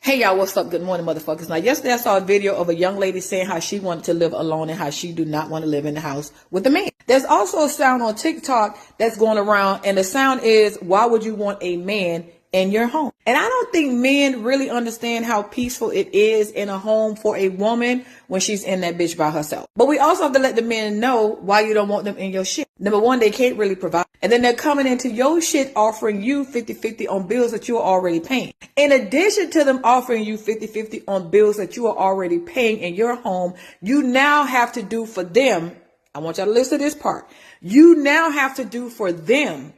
Hey y'all, what's up? Good morning, motherfuckers. Now, yesterday I saw a video of a young lady saying how she wanted to live alone and how she do not want to live in the house with a man. There's also a sound on TikTok that's going around, and the sound is, why would you want a man in your home? And I don't think men really understand how peaceful it is in a home for a woman when she's in that bitch by herself. But we also have to let the men know why you don't want them in your shit. Number one, they can't really provide. And then they're coming into your shit offering you 50-50 on bills that you're already paying. In addition to them offering you 50-50 on bills that you are already paying in your home, you now have to do for them, I want y'all to listen to this part, you now have to do for them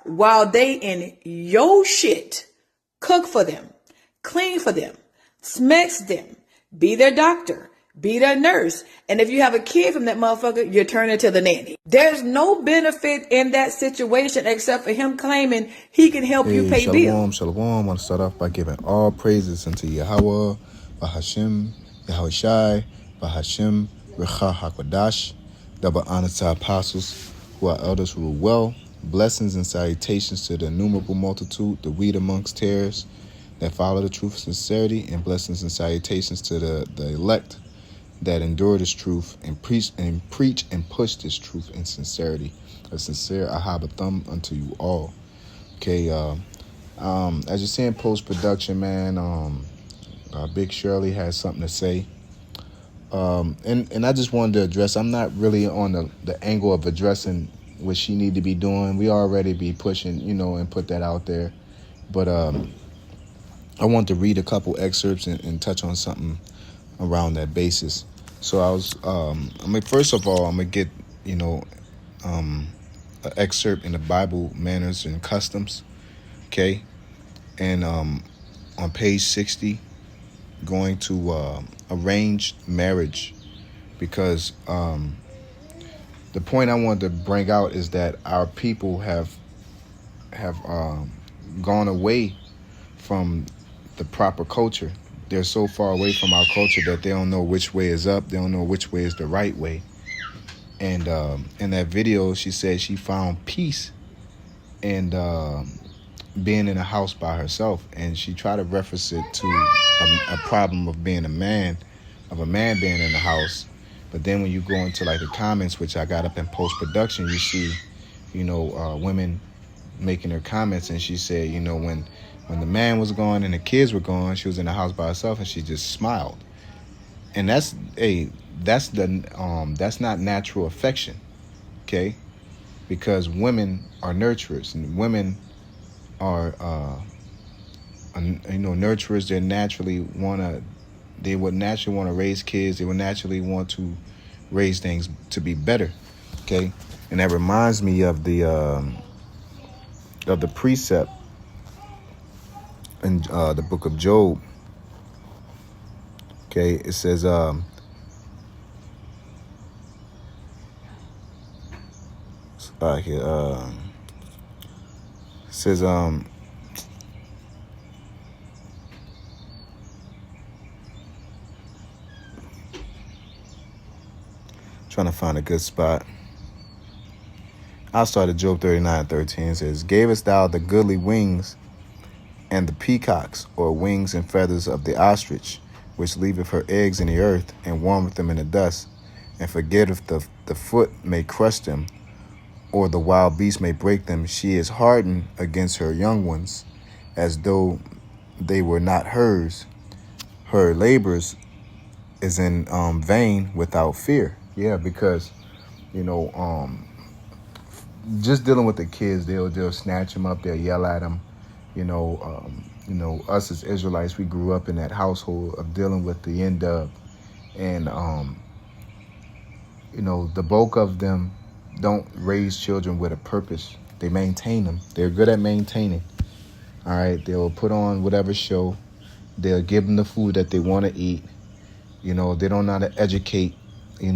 while they in your shit, cook for them, clean for them, smacks them, be their doctor, be their nurse. And if you have a kid from that motherfucker, you're turning to the nanny. There's no benefit in that situation except for him claiming he can help you pay bills. Shalom. I want to start off by giving all praises unto Yahweh, Bahashim, Yahushai, Bahashim, Recha HaKodash. Double honor to our apostles who are elders rule well. Blessings and salutations to the innumerable multitude, the wheat amongst tares that follow the truth of sincerity, and blessings and salutations to the elect that endure this truth and preach and push this truth in sincerity. A sincere ahabathum unto you all. Okay, as you see in post-production, man, Big Shirley has something to say. And I just wanted to address, I'm not really on the angle of addressing what she need to be doing. We already be pushing, and put that out there. But I want to read a couple excerpts and touch on something around that basis. So first of all, I'm going to get, an excerpt in the Bible, Manners and Customs, okay? And on page 60, going to arranged marriage, because the point I wanted to bring out is that our people have gone away from the proper culture. They're so far away from our culture that they don't know which way is up. They don't know which way is the right way. And in that video, she said she found peace in being in a house by herself. And she tried to reference it to a problem of being a man being in the house. But then when you go into like the comments, which I got up in post-production, you see, women making their comments. And she said, when the man was gone and the kids were gone, she was in the house by herself and she just smiled. And that's not natural affection, okay? Because women are nurturers, and women are nurturers. They would naturally want to raise kids. They would naturally want to raise things to be better, okay? And that reminds me of the precept in the book of Job. Okay, it says, trying to find a good spot. I'll start at Job 39:13. It says, "Gavest thou the goodly wings and the peacocks, or wings and feathers of the ostrich, which leaveth her eggs in the earth, and warmeth them in the dust, and forgetteth the foot may crush them, or the wild beast may break them. She is hardened against her young ones, as though they were not hers. Her labors is in vain without fear." Yeah, because, just dealing with the kids, they'll snatch them up, they'll yell at them. Us as Israelites, we grew up in that household of dealing with the N-dub. And, the bulk of them don't raise children with a purpose. They maintain them. They're good at maintaining. All right. They'll put on whatever show. They'll give them the food that they want to eat. They don't know how to educate. They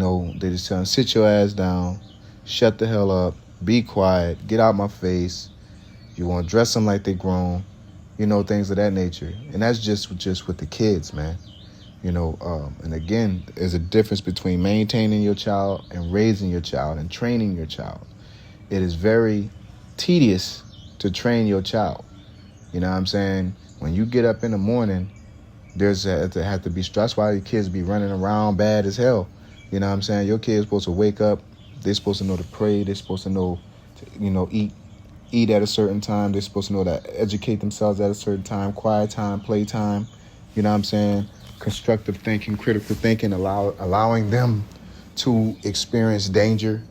just tell them, sit your ass down, shut the hell up, be quiet, get out my face. You want to dress them like they grown, things of that nature. And that's just with the kids, man. And again, there's a difference between maintaining your child and raising your child and training your child. It is very tedious to train your child. You know what I'm saying? When you get up in the morning There have to be stress. Why your kids be running around bad as hell? You know what I'm saying? Your kids supposed to wake up. They're supposed to know to pray. They're supposed to know, eat at a certain time. They're supposed to know to educate themselves at a certain time. Quiet time, play time. You know what I'm saying? Constructive thinking, critical thinking, allowing them to experience danger,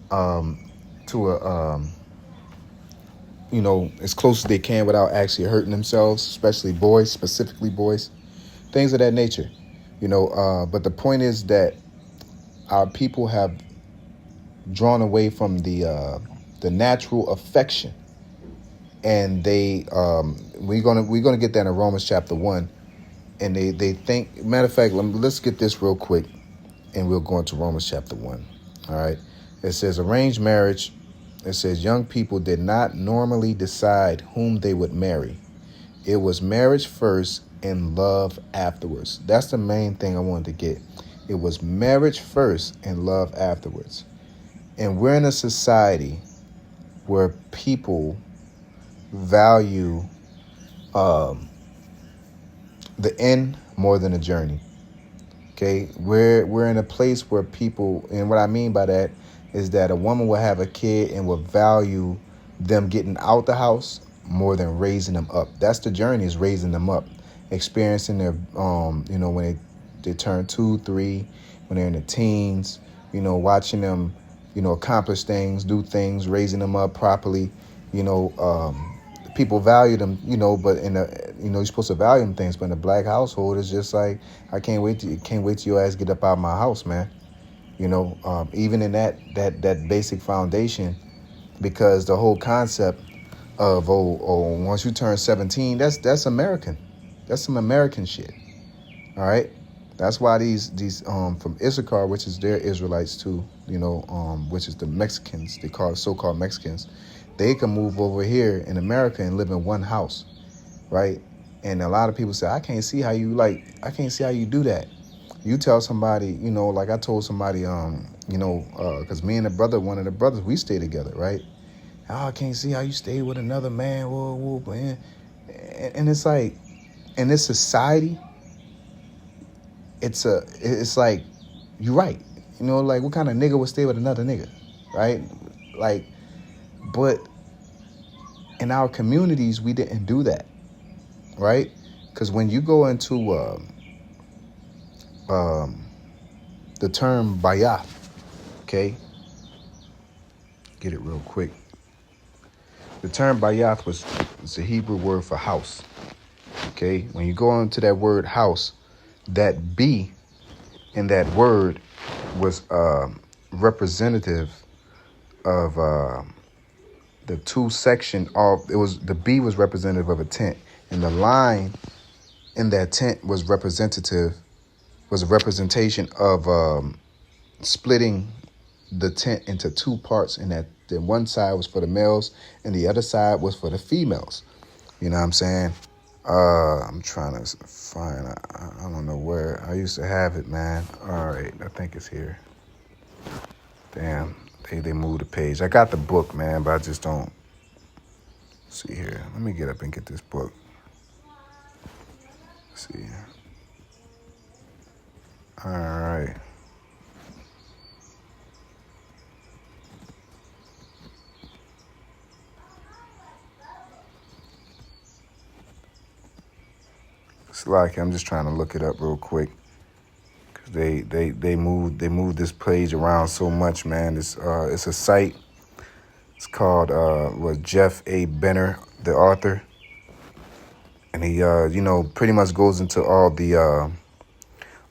to a as close as they can without actually hurting themselves, especially boys, specifically boys, things of that nature. But the point is that our people have drawn away from the natural affection, and we're gonna get that in Romans chapter 1, and they think. Matter of fact, let's get this real quick, and we'll go into Romans chapter 1. All right, it says arranged marriage. It says young people did not normally decide whom they would marry. It was marriage first and love afterwards. That's the main thing I wanted to get. It was marriage first and love afterwards. And we're in a society where people value the end more than the journey. Okay, we're in a place where people, and what I mean by that is that a woman will have a kid and will value them getting out the house more than raising them up. That's the journey, is raising them up, experiencing their, when they turn 2, 3, when they're in the teens, watching them, accomplish things, do things, raising them up properly. People value them, but you're supposed to value them things. But in a black household, it's just like, I can't wait till your ass get up out of my house, man. Even in that basic foundation, because the whole concept of once you turn 17, that's American. That's some American shit. All right. That's why these from Issachar, which is their Israelites too, which is the Mexicans, they call it so-called Mexicans, they can move over here in America and live in one house, right? And a lot of people say, I can't see how you do that. You tell somebody, like I told somebody, because me and one of the brothers, we stay together, right? Oh, I can't see how you stay with another man. Whoa, man. And it's like, in this society, it's like, you're right. Like, what kind of nigga would stay with another nigga, right? Like, but in our communities, we didn't do that, right? Because when you go into the term birtha, okay? Get it real quick. The term birtha was the Hebrew word for house, okay? When you go into that word house, that B in that word was representative of the two section of, the B was representative of a tent, and the line in that tent was a representation of splitting the tent into two parts, and that then one side was for the males and the other side was for the females. You know what I'm saying? I'm trying to find, I don't know where. I used to have it, man. All right, I think it's here. Damn, they moved the page. I got the book, man, but I just don't see here. Let me get up and get this book. Let's see. All right. It's like, I'm just trying to look it up real quick, because they moved this page around so much, man. It's a site. It's called Jeff A. Benner, the author, and he pretty much goes into all the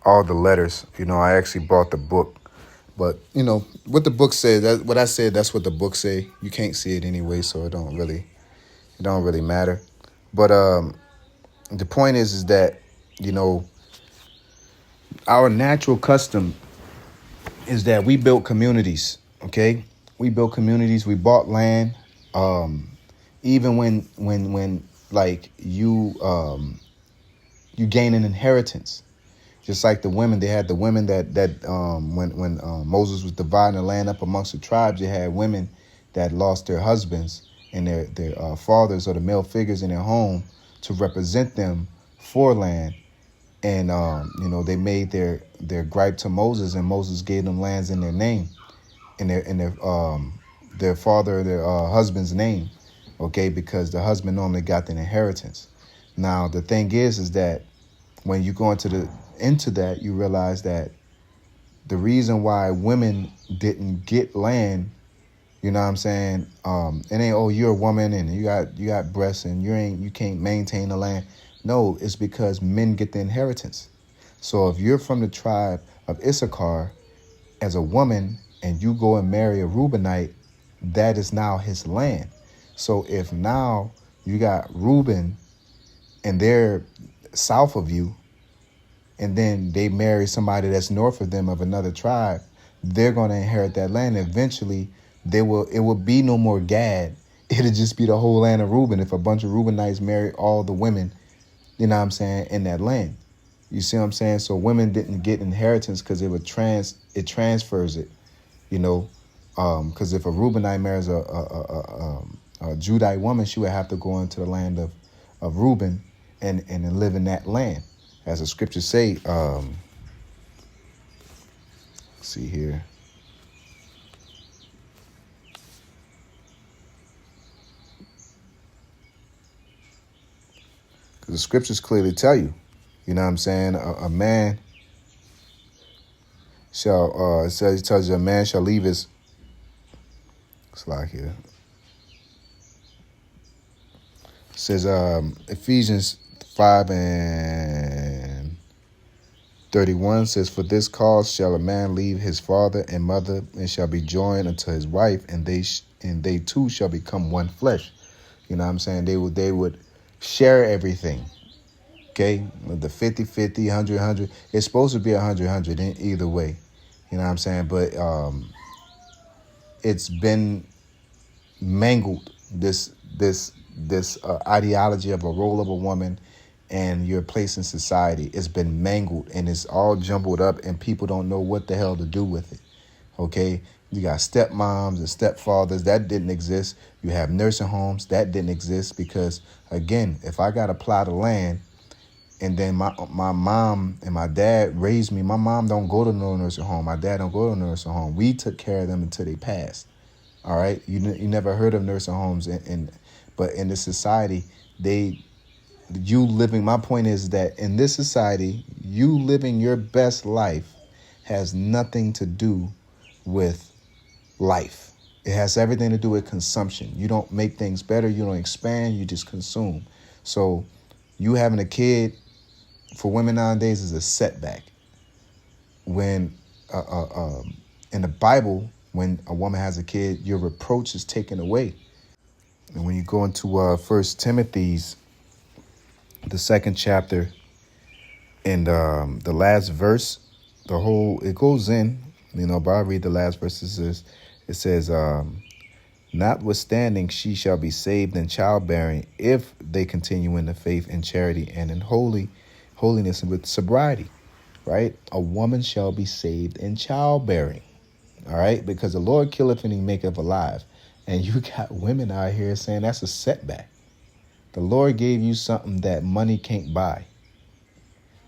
letters. I actually bought the book, but what the book says, what I said, that's what the book say. You can't see it anyway, so it don't really matter. But the point is that, our natural custom is that we built communities, okay? We built communities, we bought land. Even when like you gain an inheritance, just like the women, they had the women that when Moses was dividing the land up amongst the tribes, you had women that lost their husbands and their fathers or the male figures in their home to represent them for land. And they made their gripe to Moses, and Moses gave them lands in their name, in their father, their husband's name, okay, because the husband normally got the inheritance. Now the thing is that when you go into that, you realize that the reason why women didn't get land, you know what I'm saying? It ain't, oh, you're a woman and you got breasts and you can't maintain the land. No, it's because men get the inheritance. So if you're from the tribe of Issachar as a woman and you go and marry a Reubenite, that is now his land. So if now you got Reuben and they're south of you, and then they marry somebody that's north of them of another tribe, they're going to inherit that land. Eventually, it will be no more Gad. It'll just be the whole land of Reuben if a bunch of Reubenites marry all the women, you know what I'm saying, in that land. You see what I'm saying? So women didn't get inheritance because it transfers it, because if a Reubenite marries a Judite woman, she would have to go into the land of Reuben and live in that land. As the scriptures say, see here. Because the scriptures clearly tell you, you know what I'm saying, a man shall, it tells you a man shall leave his, slide here. It says, Ephesians 5:31 says, for this cause shall a man leave his father and mother and shall be joined unto his wife, and they two shall become one flesh. You know what I'm saying? They would share everything. Okay, the 50-50, 100-100. It's supposed to be 100-100 in either way. You know what I'm saying? But it's been mangled, this ideology of a role of a woman and your place in society. It's been mangled and it's all jumbled up and people don't know what the hell to do with it. Okay, you got stepmoms and stepfathers, that didn't exist. You have nursing homes, that didn't exist, because again, if I got a plot of land and then my mom and my dad raised me, my mom don't go to no nursing home, my dad don't go to no nursing home. We took care of them until they passed. All right, you never heard of nursing homes, but in this society, my point is that in this society, you living your best life has nothing to do with life. It has everything to do with consumption. You don't make things better. You don't expand. You just consume. So you having a kid for women nowadays is a setback. When in the Bible, when a woman has a kid, your reproach is taken away. And when you go into 1 Timothy's, the 2nd chapter, and the last verse, it goes in, but I'll read the last verse. It says, notwithstanding, she shall be saved in childbearing if they continue in the faith and charity and in holiness and with sobriety, right? A woman shall be saved in childbearing, all right? Because the Lord killeth and he maketh alive. And you got women out here saying that's a setback. The Lord gave you something that money can't buy.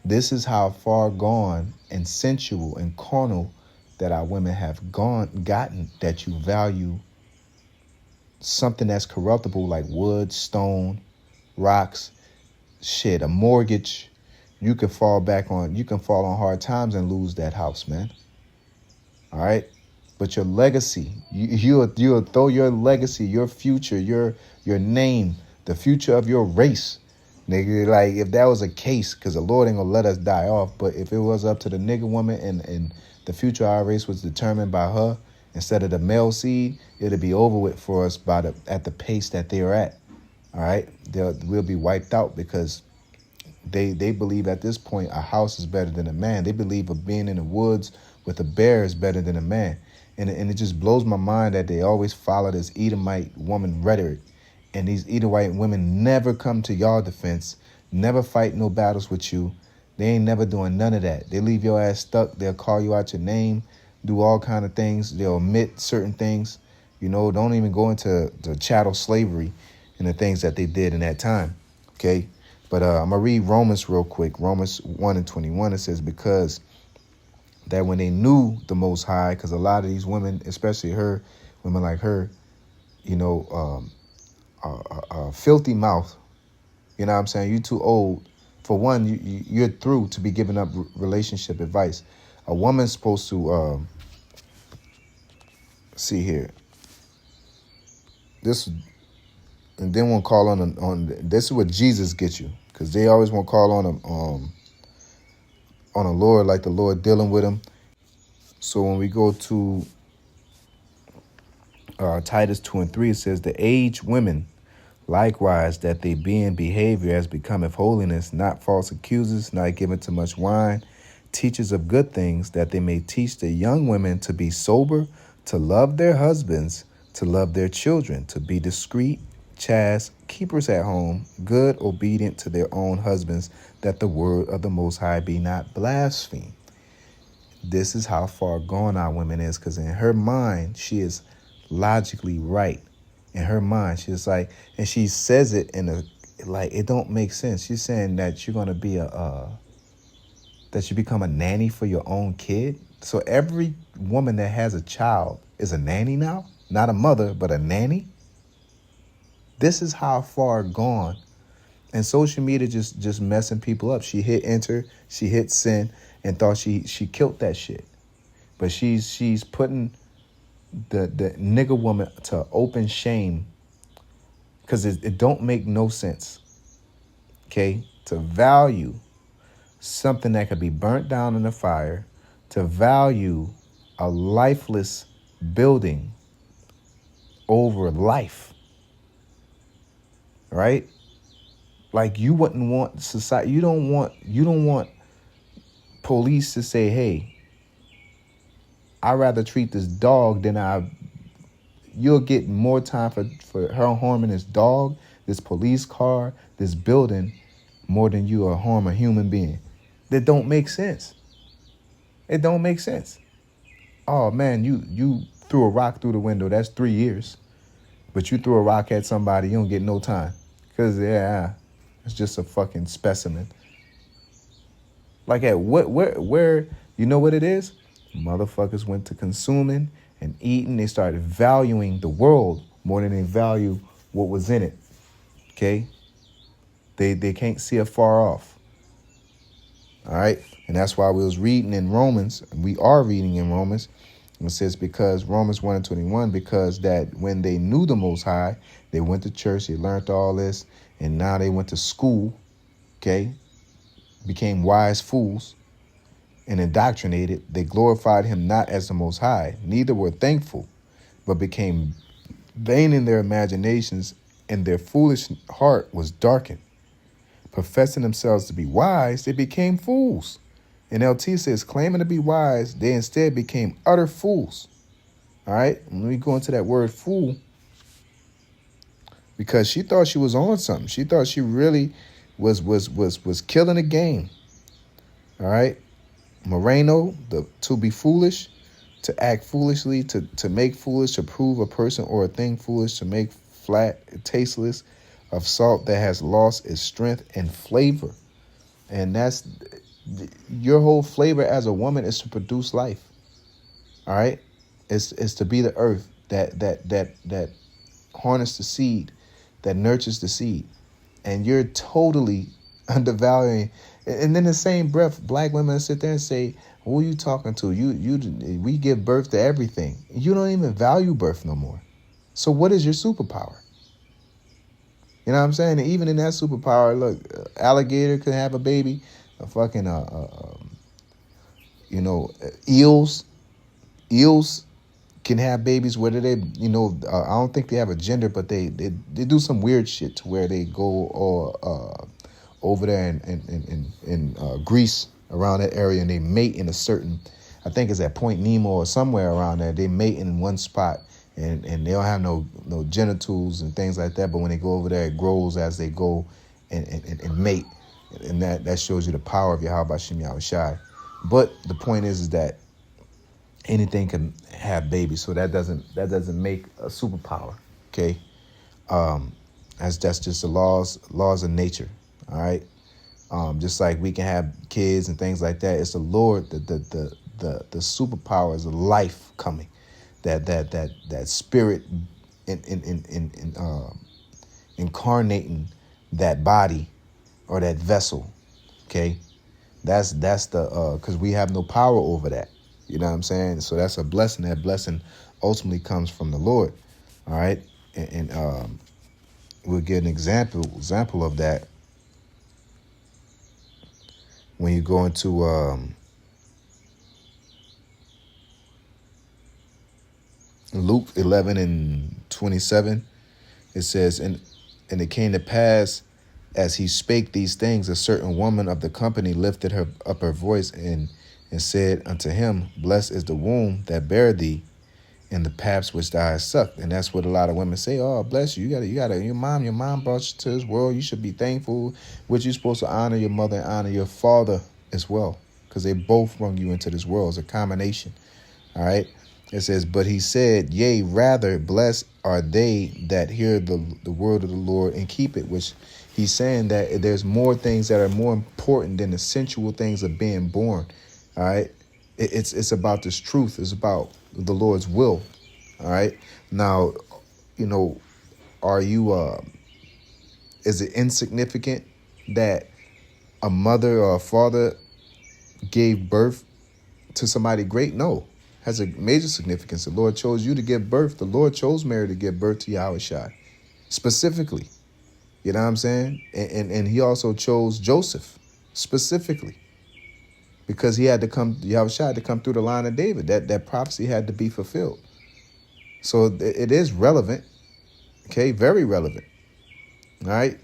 This is how far gone and sensual and carnal that our women have gotten, that you value something that's corruptible like wood, stone, rocks, a mortgage. You can fall on hard times and lose that house, man. All right. But your legacy, you'll throw your legacy, your future, your name, the future of your race. Nigga, like if that was a case, because the Lord ain't gonna let us die off, but if it was up to the nigga woman and the future of our race was determined by her instead of the male seed, it'll be over with for us at the pace that they are at. All right, we'll be wiped out because they believe at this point a house is better than a man. They believe of being in the woods with a bear is better than a man. And it just blows my mind that they always follow this Edomite woman rhetoric. And these Edomite women never come to y'all defense, never fight no battles with you. They ain't never doing none of that. They leave your ass stuck. They'll call you out your name, do all kind of things. They'll omit certain things. Don't even go into the chattel slavery and the things that they did in that time. Okay. But I'm going to read Romans real quick. Romans 1:21, it says, because that when they knew the Most High, because a lot of these women, especially women like her, filthy mouth. You know what I'm saying? You too old. For one, you're through to be giving up relationship advice. A woman's supposed to, see here. This, and then won't call on this is what Jesus gets you. Because they always want to call on a Lord, like the Lord dealing with them. So when we go to Titus 2:3, it says, the aged women, likewise, that they be in behavior as becometh holiness, not false accusers, not given to much wine, teachers of good things, that they may teach the young women to be sober, to love their husbands, to love their children, to be discreet, chaste, keepers at home, good, obedient to their own husbands, that the word of the Most High be not blasphemed. This is how far gone our women is, because in her mind, she is logically right. In her mind, she's like, and she says it in a, like, it don't make sense. She's saying that you're going to be that you become a nanny for your own kid. So every woman that has a child is a nanny now, not a mother, but a nanny. This is how far gone. And social media just messing people up. She hit enter, she hit send, and thought she killed that shit. But she's putting the nigger woman to open shame, because it don't make no sense. Okay, to value something that could be burnt down in the fire, to value a lifeless building over life, right? Like, you wouldn't want society. You don't want police to say, hey, I'd rather treat this dog than you'll get more time for her harming this dog, this police car, this building, more than you are harm a human being. That don't make sense. It don't make sense. Oh man, you threw a rock through the window. That's 3 years. But you threw a rock at somebody, you don't get no time. Because, it's just a fucking specimen. Like, at where, you know what it is? Motherfuckers went to consuming and eating. They started valuing the world more than they value what was in it. Okay? They can't see it far off. All right? And that's why we was reading in Romans, and we are reading in Romans. It says, because Romans 1:21, because that when they knew the Most High, they went to church, they learned all this, and now they went to school, okay, became wise fools and indoctrinated. They glorified him not as the Most High, neither were thankful, but became vain in their imaginations, and their foolish heart was darkened. Professing themselves to be wise, they became fools. And LT says, claiming to be wise, they instead became utter fools. All right, let me go into that word fool, because she thought she was on something. She thought she really was killing the game. All right, Moreno, to be foolish, to act foolishly, to make foolish, to prove a person or a thing foolish, to make flat, tasteless, of salt that has lost its strength and flavor. And that's your whole flavor as a woman, is to produce life. All right, it's to be the earth that harness the seed, that nurtures the seed. And you're totally undervaluing. And then the same breath, black women sit there and say, who are you talking to? We give birth to everything. You don't even value birth no more. So what is your superpower? You know what I'm saying? And even in that superpower, look, alligator could have a baby. A fucking, eels can have babies, whether they, I don't think they have a gender, but they do some weird shit to where they go over there in Greece, around that area, and they mate in a certain, I think it's at Point Nemo or somewhere around there. They mate in one spot, and they don't have no genitals and things like that. But when they go over there, it grows as they go and mate. And that shows you the power of Yahweh Shem Yahweh Shai. But the point is that anything can have babies, so that doesn't make a superpower. Okay, that's just the laws of nature. All right. Just like we can have kids and things like that, it's the Lord, the superpower is life coming, that spirit incarnating that body or that vessel. Okay, that's the because we have no power over that. You know what I'm saying? So that's a blessing. That blessing ultimately comes from the Lord. All right, and we'll get an example of that when you go into Luke 11:27. It says, and it came to pass as he spake these things, a certain woman of the company lifted her up her voice and said unto him, blessed is the womb that bare thee, and the paps which thou hast sucked. And that's what a lot of women say. Oh, bless you. You gotta, your mom brought you to this world. You should be thankful. Which you're supposed to honor your mother and honor your father as well, because they both brought you into this world. It's a combination. All right. It says, but he said, yea, rather blessed are they that hear the word of the Lord and keep it, which he's saying that there's more things that are more important than the sensual things of being born. All right. It's about this truth. It's about the Lord's will. All right. Now, are you, is it insignificant that a mother or a father gave birth to somebody great? No. Has a major significance. The Lord chose you to give birth. The Lord chose Mary to give birth to Yahushua specifically. You know what I'm saying? And he also chose Joseph specifically because he had to come, Yahushua had to come through the line of David. That prophecy had to be fulfilled. So it is relevant. Okay, very relevant. All right.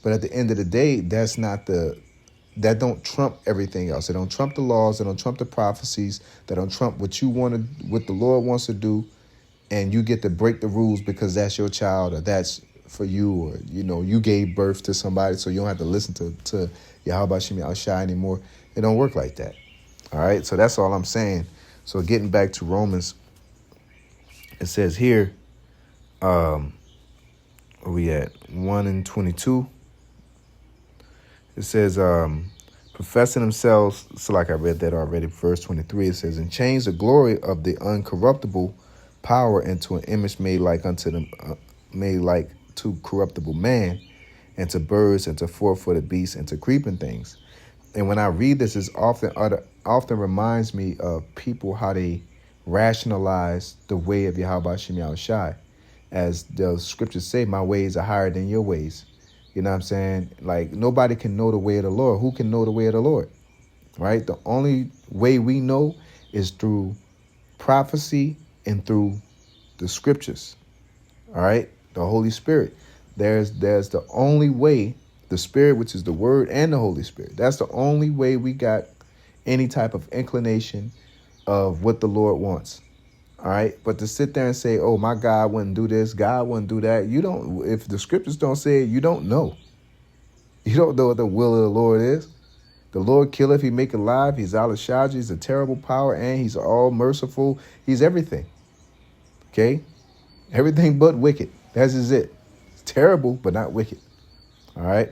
But at the end of the day, that don't trump everything else. They don't trump the laws. They don't trump the prophecies. They don't trump what the Lord wants to do. And you get to break the rules because that's your child or that's for you, or, you gave birth to somebody. So you don't have to listen to Yahweh Shem Al-Shai anymore. It don't work like that. All right. So that's all I'm saying. So getting back to Romans, it says here, where we at 1:22. It says, professing themselves, so like I read that already, verse 23, it says, and change the glory of the uncorruptible power into an image made like unto them, made like to corruptible man, and to birds, and to four-footed beasts, and to creeping things. And when I read this, it often reminds me of people, how they rationalize the way of Yahweh Shem Yahushai. As the scriptures say, my ways are higher than your ways. You know what I'm saying? Like, nobody can know the way of the Lord. Who can know the way of the Lord? Right? The only way we know is through prophecy and through the scriptures. All right? The Holy Spirit. There's the only way, the Spirit, which is the Word, and the Holy Spirit. That's the only way we got any type of inclination of what the Lord wants. All right. But to sit there and say, oh, my God wouldn't do this, God wouldn't do that. If the scriptures don't say it, you don't know. You don't know what the will of the Lord is. The Lord killeth, he make alive. He's Al-Shaji. He's a terrible power, and he's all merciful. He's everything. Okay. Everything but wicked. That's just it. It's terrible, but not wicked. All right.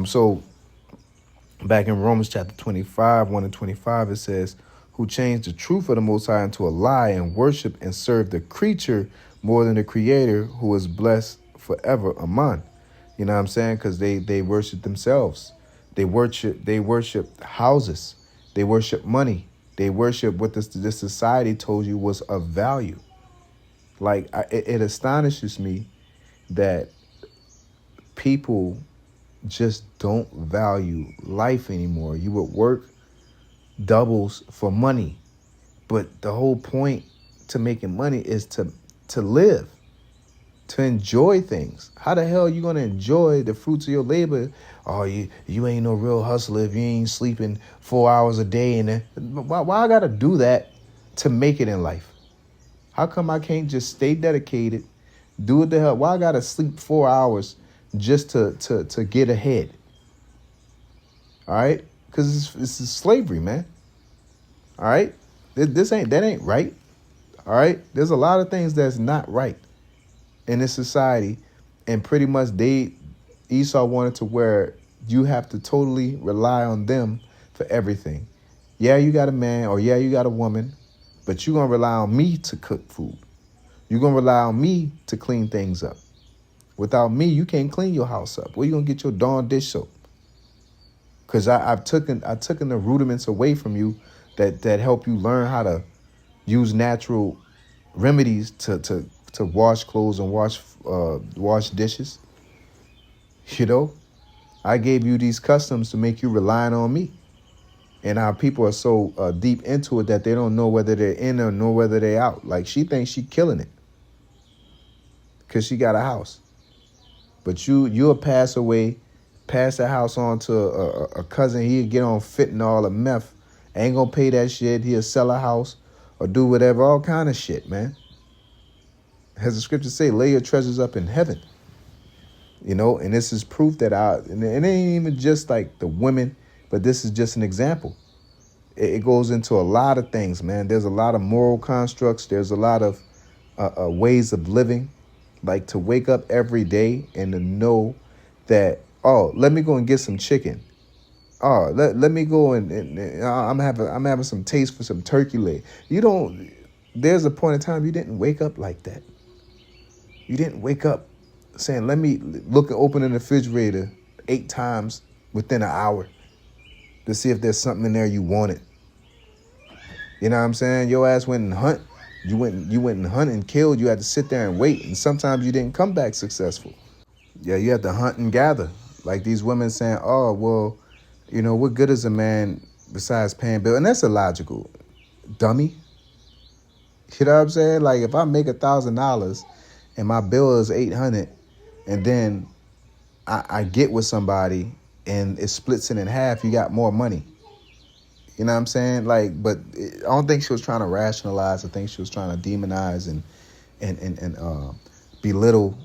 So back in Romans chapter 25, 1-25, it says, who changed the truth of the Most High into a lie and worship and serve the creature more than the Creator, who is blessed forever. Amen. You know what I'm saying? Because they worship themselves. They worship houses. They worship money. They worship what this society told you was of value. Like, it astonishes me that people just don't value life anymore. You would work doubles for money, but the whole point to making money is to live, to enjoy things. How the hell are you gonna enjoy the fruits of your labor? Oh, you ain't no real hustler if you ain't sleeping 4 hours a day. And why I gotta do that to make it in life? How come I can't just stay dedicated, do it the hell? Why I gotta sleep 4 hours just to get ahead? All right. Because it's slavery, man. All right. That ain't right. All right. There's a lot of things that's not right in this society. And pretty much Esau wanted to where You have to totally rely on them for everything. Yeah, you got a man or yeah, you got a woman, but you're going to rely on me to cook food. You're going to rely on me to clean things up. Without me, you can't clean your house up. Where you going to get your darn dish soap? Because I've taken the rudiments away from you that help you learn how to use natural remedies to wash clothes and wash dishes. You know, I gave you these customs to make you relying on me. And our people are so deep into it that they don't know whether they're in or know whether they're out. Like, she thinks she killing it because she got a house. But you'll pass away, pass the house on to a cousin. He'll get on fentanyl or meth. Ain't going to pay that shit. He'll sell a house or do whatever, all kind of shit, man. As the scriptures say, lay your treasures up in heaven. You know, and this is proof that and it ain't even just like the women, but this is just an example. It goes into a lot of things, man. There's a lot of moral constructs. There's a lot of ways of living, like to wake up every day and to know that, oh, let me go and get some chicken. Oh, let me go and I'm having some taste for some turkey leg. There's a point in time you didn't wake up like that. You didn't wake up saying, let me open in the refrigerator 8 times within an hour to see if there's something in there you wanted. You know what I'm saying? Your ass went and hunt. You went and hunt and killed. You had to sit there and wait. And sometimes you didn't come back successful. Yeah, you had to hunt and gather. Like these women saying, oh, well, you know, what good is a man besides paying bills? And that's illogical. Dummy. You know what I'm saying? Like if I make $1,000 and my bill is $800 and then I get with somebody and it splits it in half, you got more money. You know what I'm saying? Like, but I don't think she was trying to rationalize. I think she was trying to demonize and belittle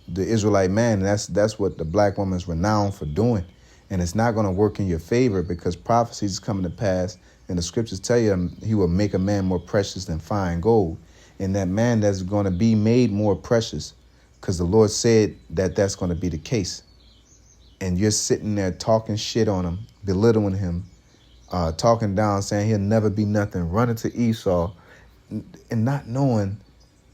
the Israelite man. And that's what the black woman's renowned for doing. And it's not going to work in your favor because prophecies is coming to pass. And the scriptures tell you he will make a man more precious than fine gold. And that man that's going to be made more precious because the Lord said that that's going to be the case. And you're sitting there talking shit on him, belittling him, talking down, saying he'll never be nothing, running to Esau, and not knowing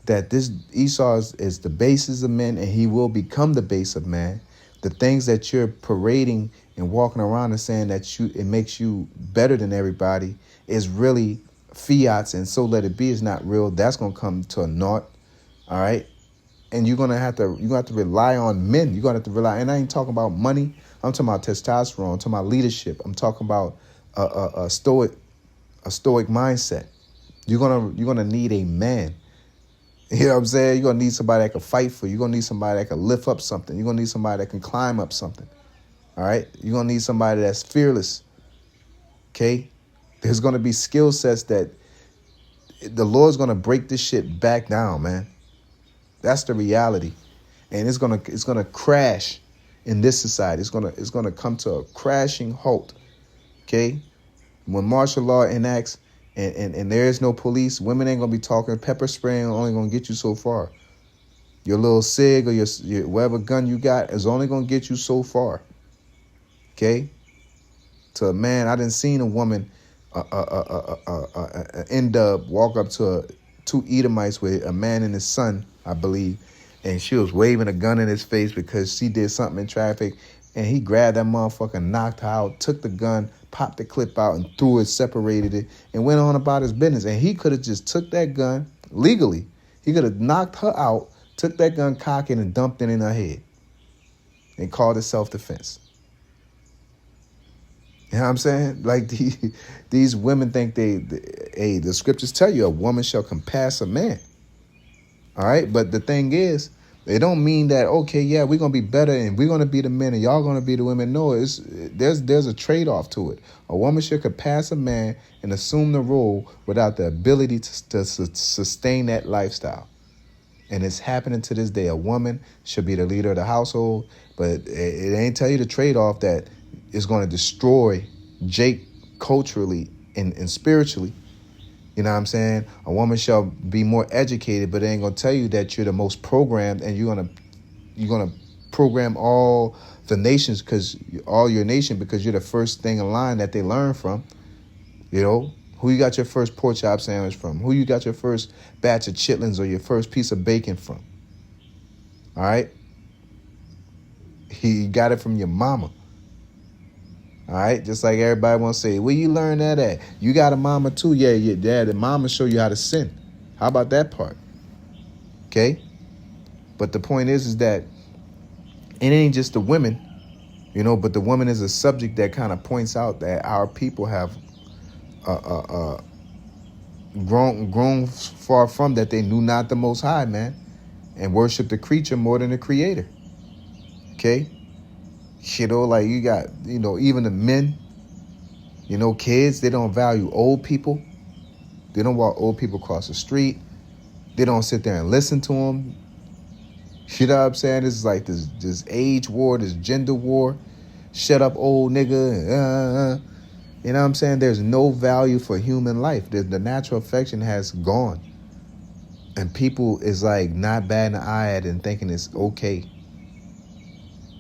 that this Esau is the basis of men and he will become the base of man. The things that you're parading and walking around and saying that it makes you better than everybody is really fiats, and so let it be is not real. That's going to come to a naught. All right. And you're going to have to rely on men. You're going to have to rely. And I ain't talking about money. I'm talking about testosterone. I'm talking about leadership. I'm talking about a stoic mindset. You're gonna need a man. You know what I'm saying? You're gonna need somebody that can fight for you. You're gonna need somebody that can lift up something. You're gonna need somebody that can climb up something. All right? You're gonna need somebody that's fearless. Okay? There's gonna be skill sets that the Lord's gonna break this shit back down, man. That's the reality. And it's gonna crash in this society. It's gonna come to a crashing halt. Okay, when martial law enacts and there is no police, women ain't gonna be talking. Pepper spraying only gonna get you so far. Your little SIG or your whatever gun you got is only gonna get you so far. Okay, to a man, I done seen a woman, N-dub walk up to 2 Edomites with a man and his son, I believe, and she was waving a gun in his face because she did something in traffic. And he grabbed that motherfucker, knocked her out, took the gun, popped the clip out and threw it, separated it, and went on about his business. And he could have just took that gun legally. He could have knocked her out, took that gun, cocked it, and dumped it in her head and called it self-defense. You know what I'm saying? Like these women think the scriptures tell you a woman shall compass a man. All right. But the thing is, it don't mean that, okay, yeah, we're going to be better and we're going to be the men and y'all going to be the women. No, there's a trade-off to it. A woman should compass a man and assume the role without the ability to sustain that lifestyle. And it's happening to this day. A woman should be the leader of the household, but it ain't tell you the trade-off that it's going to destroy Jake culturally and spiritually. You know what I'm saying? A woman shall be more educated, but it ain't gonna tell you that you're the most programmed and you're gonna program all the nations, all your nation, because you're the first thing in line that they learn from. You know, who you got your first pork chop sandwich from? Who you got your first batch of chitlins or your first piece of bacon from? All right? He got it from your mama. All right? Just like everybody wants to say, where you learn that at? You got a mama too? Yeah, your dad and mama show you how to sin. How about that part? Okay? But the point is that it ain't just the women, you know, but the woman is a subject that kind of points out that our people have grown far from that. They knew not the Most High, man, and worship the creature more than the Creator. Okay? You know, like you got, you know, even the men, you know, kids, they don't value old people. They don't walk old people across the street. They don't sit there and listen to them. You know what I'm saying? It's like this age war, this gender war. Shut up, old nigga. You know what I'm saying? There's no value for human life. The natural affection has gone. And people is like not batting an eye at it and thinking it's okay.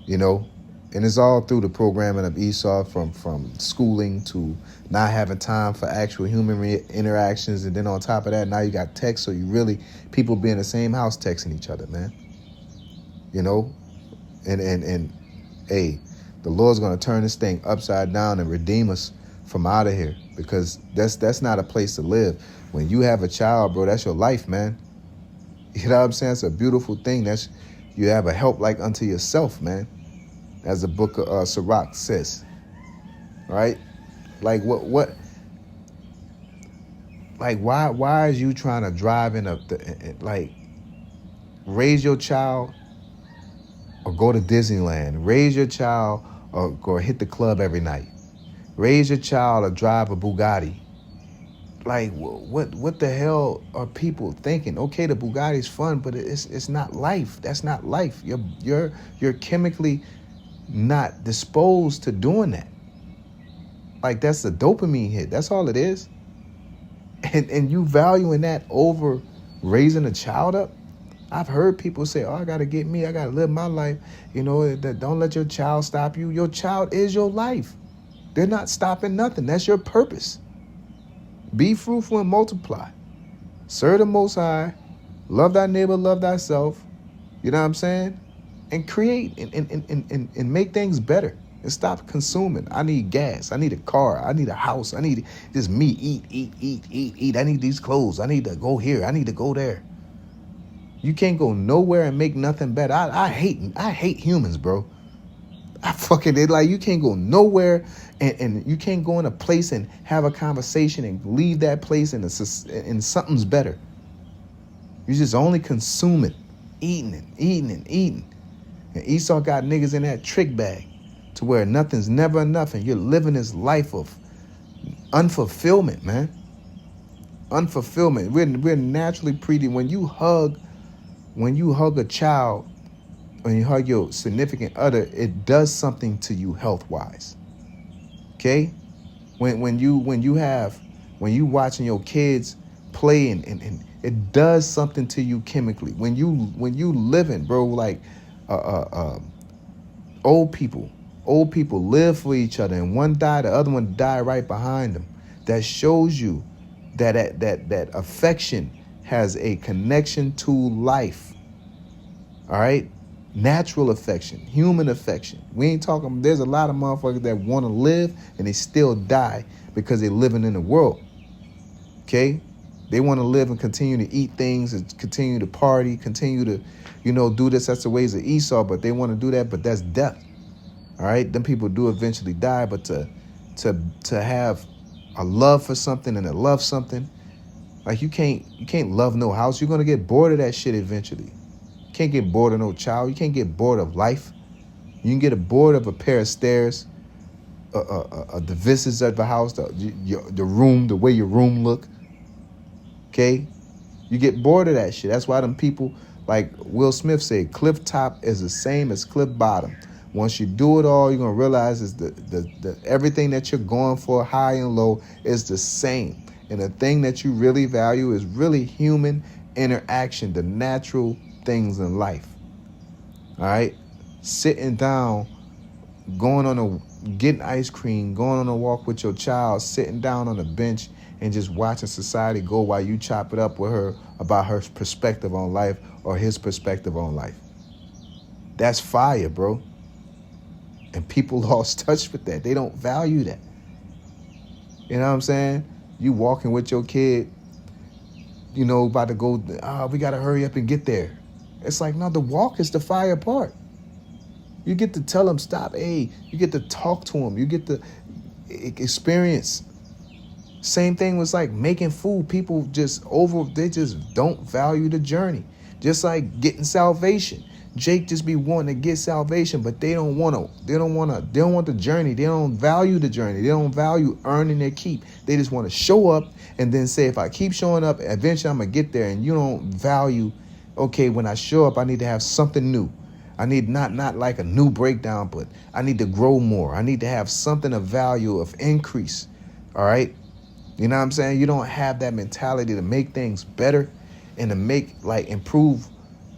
You know? And it's all through the programming of Esau, from schooling to not having time for actual human interactions. And then on top of that, now you got text. So you really, people be in the same house texting each other, man. You know? And hey, the Lord's going to turn this thing upside down and redeem us from out of here, because that's not a place to live. When you have a child, bro, that's your life, man. You know what I'm saying? It's a beautiful thing. You have a help like unto yourself, man, as the book of Sirach says. Right? Like what like why is you trying to drive in like raise your child or go to Disneyland, raise your child or go hit the club every night, raise your child or drive a Bugatti? Like what the hell are people thinking? Okay, the Bugatti's fun, but it's not life. That's not life. You're chemically not disposed to doing that. Like, that's the dopamine hit. That's all it is. And you valuing that over raising a child up? I've heard people say, oh, I got to live my life. You know, don't let your child stop you. Your child is your life. They're not stopping nothing. That's your purpose. Be fruitful and multiply. Serve the Most High. Love thy neighbor, love thyself. You know what I'm saying? And create and make things better. And stop consuming. I need gas. I need a car. I need a house. I need this meat. Eat. I need these clothes. I need to go here. I need to go there. You can't go nowhere and make nothing better. I hate humans, bro. I fucking did. Like, you can't go nowhere and you can't go in a place and have a conversation and leave that place and something's better. You're just only consuming, eating. And Esau got niggas in that trick bag to where nothing's never enough, and you're living this life of unfulfillment, man. Unfulfillment. We're naturally when you hug a child, when you hug your significant other, it does something to you health-wise. Okay? When you watching your kids play and it does something to you chemically. When you living, bro, like old people live for each other, and one die, the other one die right behind them. That shows you that affection has a connection to life. All right? Natural affection, human affection. We ain't talking, there's a lot of motherfuckers that want to live and they still die because they're living in the world. Okay? They want to live and continue to eat things and continue to party, continue to, do this. That's the ways of Esau, but they want to do that, but that's death. All right? Them people do eventually die, but to have a love for something and to love something, like you can't love no house. You're going to get bored of that shit eventually. You can't get bored of no child. You can't get bored of life. You can get bored of a pair of stairs, the visits of the house, the room, the way your room look. Okay? You get bored of that shit. That's why them people, like Will Smith said, cliff top is the same as cliff bottom. Once you do it all, you're going to realize is the everything that you're going for, high and low, is the same. And the thing that you really value is really human interaction, the natural things in life. All right? sitting down, getting ice cream, going on a walk with your child, sitting down on a bench and just watching society go while you chop it up with her about her perspective on life or his perspective on life. That's fire, bro. And people lost touch with that. They don't value that. You know what I'm saying? You walking with your kid, about to go, we got to hurry up and get there. It's like, no, the walk is the fire part. You get to tell them, stop. Hey, you get to talk to them. You get to experience. Same thing was like making food. People they just don't value the journey. Just like getting salvation. Jake just be wanting to get salvation, but they don't want the journey. They don't value the journey. They don't value earning their keep. They just want to show up and then say, if I keep showing up, eventually I'm going to get there. And you don't value, okay, when I show up, I need to have something new. I need not like a new breakdown, but I need to grow more. I need to have something of value, of increase. All right. You know what I'm saying? You don't have that mentality to make things better and to improve,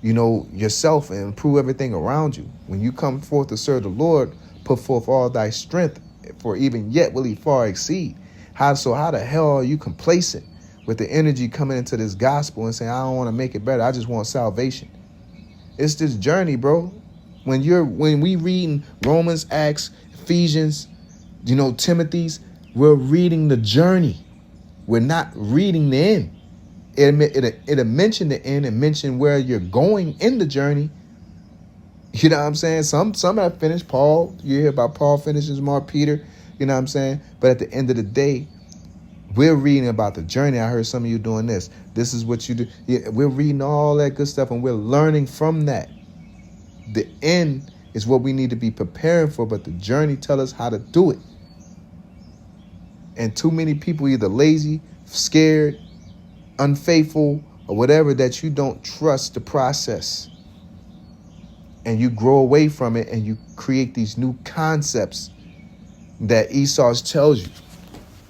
yourself and improve everything around you. When you come forth to serve the Lord, put forth all thy strength, for even yet will he far exceed. How the hell are you complacent with the energy coming into this gospel and saying, I don't want to make it better. I just want salvation. It's this journey, bro. When we reading Romans, Acts, Ephesians, Timothy's, we're reading the journey. We're not reading the end. It'll mention the end and mention where you're going in the journey. You know what I'm saying? Some have finished. Paul, you hear about Paul finishes, Mark, Peter. You know what I'm saying? But at the end of the day, we're reading about the journey. I heard some of you doing this. This is what you do. Yeah, we're reading all that good stuff and we're learning from that. The end is what we need to be preparing for, but the journey tells us how to do it. And too many people either lazy, scared, unfaithful, or whatever, that you don't trust the process. And you grow away from it and you create these new concepts that Esau tells you.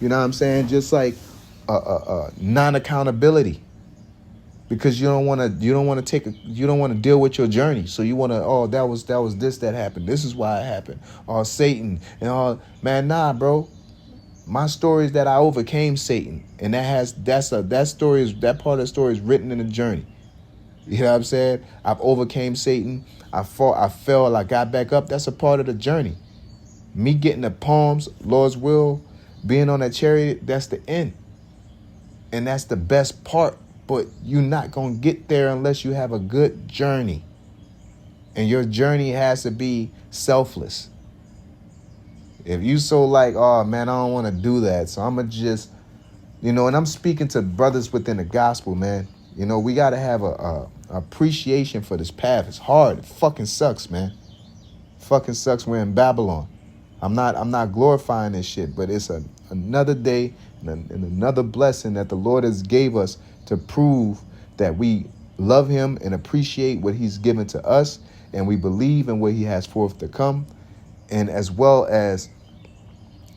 You know what I'm saying? Just like non-accountability, because you don't want to deal with your journey. So you want to, that was this that happened. This is why it happened. Satan and all, man, nah, bro. My story is that I overcame Satan, and that part of the story is written in the journey. You know what I'm saying? I've overcame Satan. I fought, I fell, I got back up. That's a part of the journey. Me getting the palms, Lord's will, being on that chariot, that's the end. And that's the best part. But you're not going to get there unless you have a good journey. And your journey has to be selfless. If you so like, oh, man, I don't want to do that, so I'm going to just, and I'm speaking to brothers within the gospel, man. We got to have a appreciation for this path. It's hard. It fucking sucks, man. Fucking sucks. We're in Babylon. I'm not glorifying this shit, but it's another day and another blessing that the Lord has gave us to prove that we love him and appreciate what he's given to us, and we believe in what he has forth to come, and as well as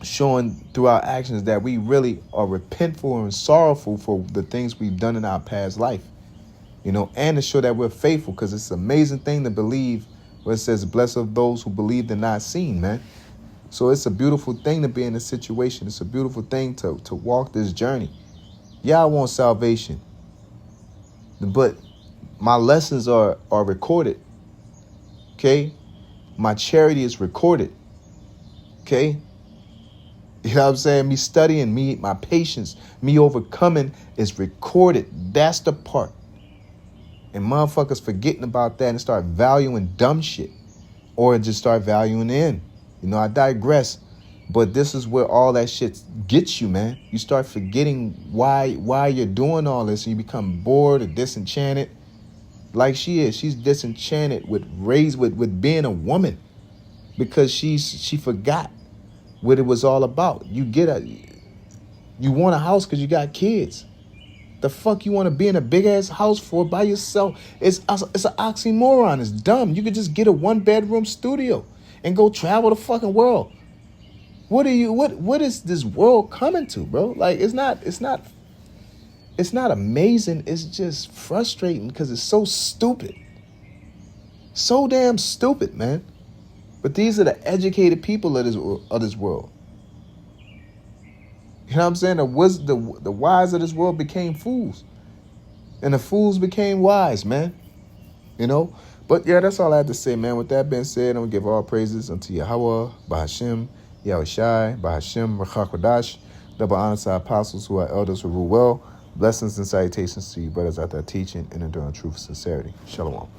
showing through our actions that we really are repentful and sorrowful for the things we've done in our past life, and to show that we're faithful, because it's an amazing thing to believe where it says, blessed are those who believed and not seen, man. So it's a beautiful thing to be in a situation. It's a beautiful thing to walk this journey. Yeah, I want salvation, but my lessons are recorded. Okay. My charity is recorded. Okay. You know what I'm saying? Me studying, my patience, me overcoming is recorded. That's the part. And motherfuckers forgetting about that and start valuing dumb shit, or just start valuing the end. I digress, but this is where all that shit gets you, man. You start forgetting why you're doing all this, and you become bored or disenchanted. Like she is. She's disenchanted with being a woman, because she forgot what it was all about. You want a house because you got kids. The fuck you want to be in a big ass house for by yourself? It's an oxymoron. It's dumb. You could just get a 1-bedroom studio and go travel the fucking world. What is this world coming to, bro? Like, it's not amazing. It's just frustrating because it's so stupid. So damn stupid, man. But these are the educated people of this world. You know what I'm saying? The wise of this world became fools. And the fools became wise, man. You know? But yeah, that's all I had to say, man. With that being said, I'm going to give all praises unto Yahweh, Bahashim, Yahushai, Bahashim, Rachakwadash. Double honor to our apostles who are elders who rule well. Blessings and salutations to you, brothers out there teaching and enduring truth and sincerity. Shalom.